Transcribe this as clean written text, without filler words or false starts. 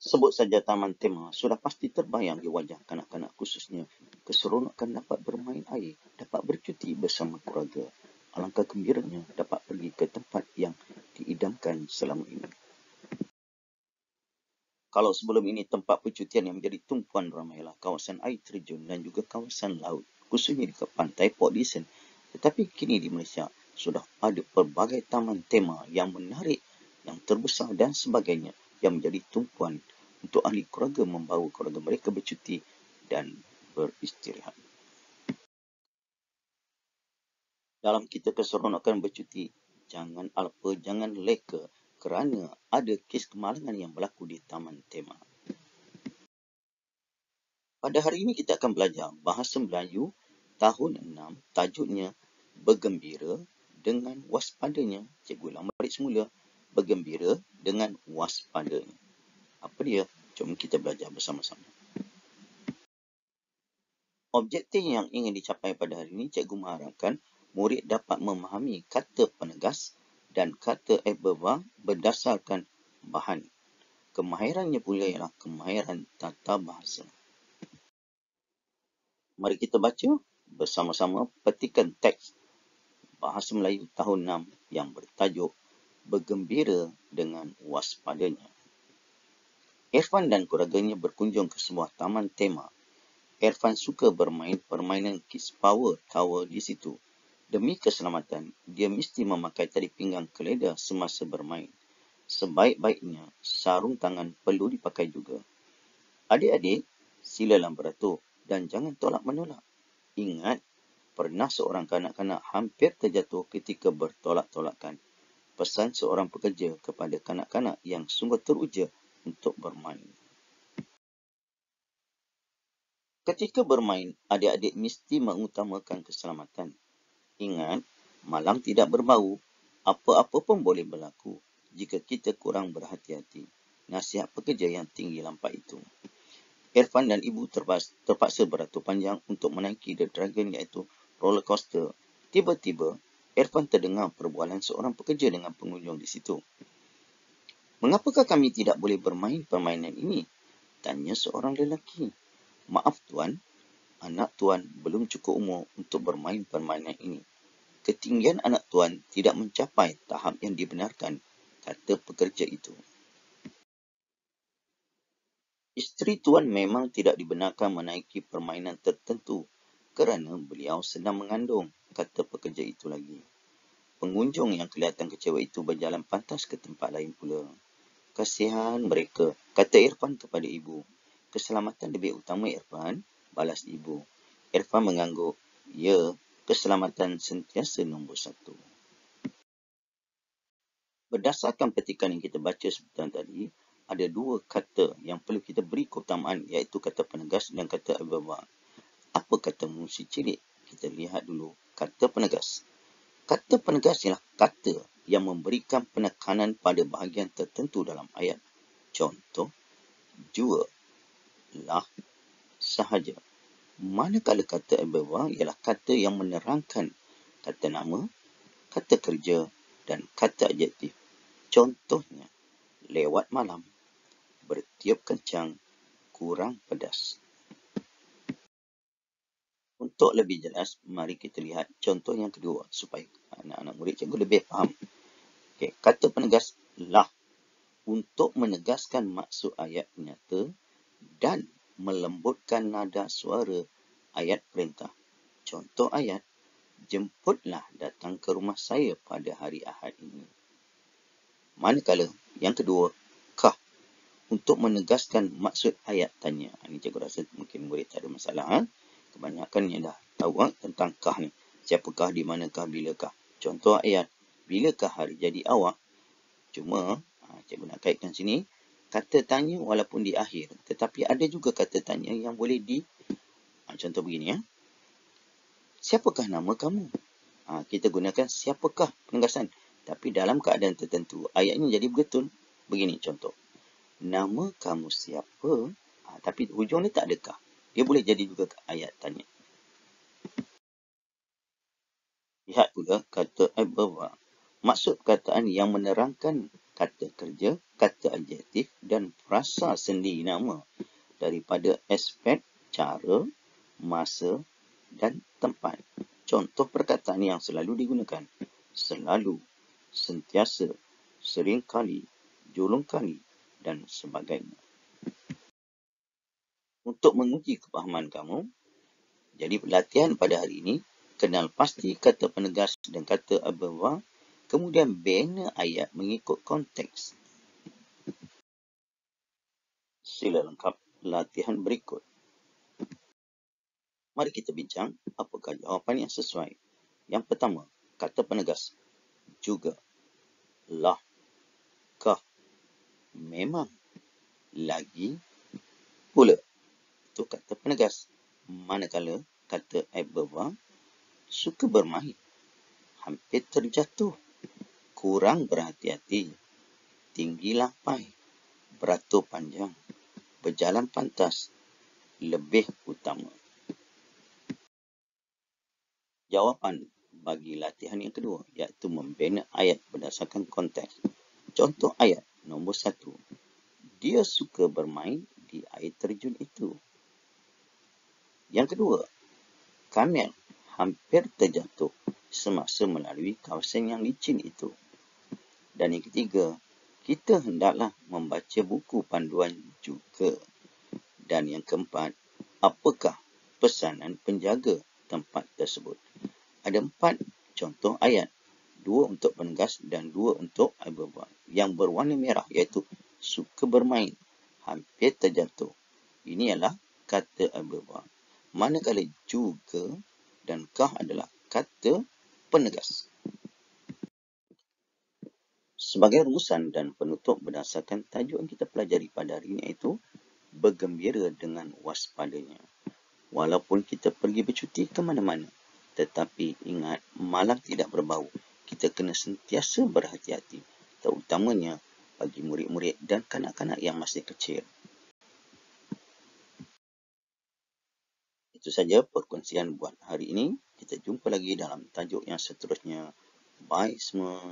Sebut saja taman tema, sudah pasti terbayang di wajah kanak-kanak khususnya keseronokan dapat bermain air, dapat bercuti bersama keluarga. Alangkah gembiranya dapat pergi ke tempat yang diidamkan selama ini. Kalau sebelum ini tempat percutian yang menjadi tumpuan ramailah kawasan air terjun dan juga kawasan laut, khususnya di pantai Port Dickson. Tetapi kini di Malaysia sudah ada pelbagai taman tema yang menarik, yang terbesar dan sebagainya yang menjadi tumpuan untuk ahli keluarga membawa keluarga mereka bercuti dan beristirahat. Dalam kita keseronokan bercuti, jangan alpa, jangan leka kerana ada kes kemalangan yang berlaku di taman tema. Pada hari ini kita akan belajar bahasa Melayu tahun 6, tajuknya bergembira dengan waspadanya. Cikgu ulang balik semula, bergembira dengan waspadanya. Apa dia? Jom kita belajar bersama-sama. Objektif yang ingin dicapai pada hari ini, cikgu mengharapkan murid dapat memahami kata penegas dan kata adverb berdasarkan bahan. Kemahirannya pula ialah kemahiran tata bahasa. Mari kita baca bersama-sama petikan teks Bahasa Melayu tahun 6 yang bertajuk Bergembira dengan Waspadanya. Irfan dan keluarganya berkunjung ke sebuah taman tema. Irfan suka bermain permainan Kids Power Tower di situ. Demi keselamatan, dia mesti memakai tali pinggang keleda semasa bermain. Sebaik-baiknya, sarung tangan perlu dipakai juga. Adik-adik, silalah beratur dan jangan tolak-menolak. Ingat, pernah seorang kanak-kanak hampir terjatuh ketika bertolak-tolakan. Pesan seorang pekerja kepada kanak-kanak yang sungguh teruja untuk bermain. Ketika bermain, adik-adik mesti mengutamakan keselamatan. Ingat, malang tidak berbau. Apa-apa pun boleh berlaku jika kita kurang berhati-hati. Nasihat pekerja yang tinggi lampak itu. Irfan dan ibu terpaksa beratur panjang untuk menaiki The Dragon iaitu roller coaster. Tiba-tiba, Irfan terdengar perbualan seorang pekerja dengan pengunjung di situ. Mengapakah kami tidak boleh bermain permainan ini? Tanya seorang lelaki. Maaf tuan, anak tuan belum cukup umur untuk bermain permainan ini. Ketinggian anak tuan tidak mencapai tahap yang dibenarkan, kata pekerja itu. Isteri tuan memang tidak dibenarkan menaiki permainan tertentu kerana beliau sedang mengandung, kata pekerja itu lagi. Pengunjung yang kelihatan kecewa itu berjalan pantas ke tempat lain pula. Kasihan mereka, kata Irfan kepada ibu. Keselamatan lebih utama Irfan, balas ibu. Irfan mengangguk, ya, keselamatan sentiasa nombor satu. Berdasarkan petikan yang kita baca sebentar tadi, ada dua kata yang perlu kita beri keutamaan iaitu kata penegas dan kata adverb. Apa kata musi cilik? Kita lihat dulu kata penegas. Kata penegas ialah kata yang memberikan penekanan pada bahagian tertentu dalam ayat. Contoh, jua, lah, sahaja. Manakala kata adverb ialah kata yang menerangkan kata nama, kata kerja dan kata adjektif. Contohnya, lewat malam, bertiup kencang, kurang pedas. Untuk lebih jelas, mari kita lihat contoh yang kedua supaya anak-anak murid cikgu lebih faham. Okay, kata penegas lah untuk menegaskan maksud ayat nyata dan melembutkan nada suara ayat perintah. Contoh ayat, jemputlah datang ke rumah saya pada hari Ahad ini. Manakala yang kedua, kah untuk menegaskan maksud ayat tanya. Ini cikgu rasa mungkin murid tak ada masalah. Kebanyakan yang dah tahu tentang kah ni. Siapakah, di manakah, bilakah. Contoh ayat, bilakah hari jadi awak? Cuma, cikgu nak kaitkan sini, kata tanya walaupun di akhir. Tetapi ada juga kata tanya yang boleh contoh begini ya. Siapakah nama kamu? Kita gunakan siapakah penegasan. Tapi dalam keadaan tertentu, ayatnya jadi betul. Begini contoh. Nama kamu siapa? Tapi hujung ni tak ada kah. Dia boleh jadi juga ayat tanya. Lihat pula kata adverb. Maksud perkataan yang menerangkan kata kerja, kata adjektif dan frasa sendi nama daripada aspek cara, masa dan tempat. Contoh perkataan yang selalu digunakan: selalu, sentiasa, seringkali, julung kali dan sebagainya. Untuk menguji kefahaman kamu, jadi latihan pada hari ini, kenal pasti kata penegas dan kata aberwa, kemudian bina ayat mengikut konteks. Sila lengkap latihan berikut. Mari kita bincang apakah jawapan yang sesuai. Yang pertama, kata penegas: juga, lah, kah, memang, lagi, pula. Itu kata penegas. Manakala kata aberwa: suka bermain, hampir terjatuh, kurang berhati-hati, tinggi lapai, beratur panjang, berjalan pantas, lebih utama. Jawapan bagi latihan yang kedua, iaitu membina ayat berdasarkan konteks. Contoh ayat nombor 1. Dia suka bermain di air terjun itu. Yang kedua, Kamil hampir terjatuh semasa melalui kawasan yang licin itu. Dan yang ketiga, kita hendaklah membaca buku panduan juga. Dan yang keempat, apakah pesanan penjaga tempat tersebut? Ada 4 contoh ayat, 2 untuk penegas dan 2 untuk aberwa. Yang berwarna merah iaitu suka bermain, hampir terjatuh. Ini adalah kata aberwa. Manakala juga dan kah adalah kata penegas. Sebagai rumusan dan penutup berdasarkan tajuk yang kita pelajari pada hari ini, iaitu bergembira dengan waspadanya. Walaupun kita pergi bercuti ke mana-mana, tetapi ingat, malam tidak berbau. Kita kena sentiasa berhati-hati, terutamanya bagi murid-murid dan kanak-kanak yang masih kecil. Itu saja perkongsian buat hari ini. Kita jumpa lagi dalam tajuk yang seterusnya. Bye semua.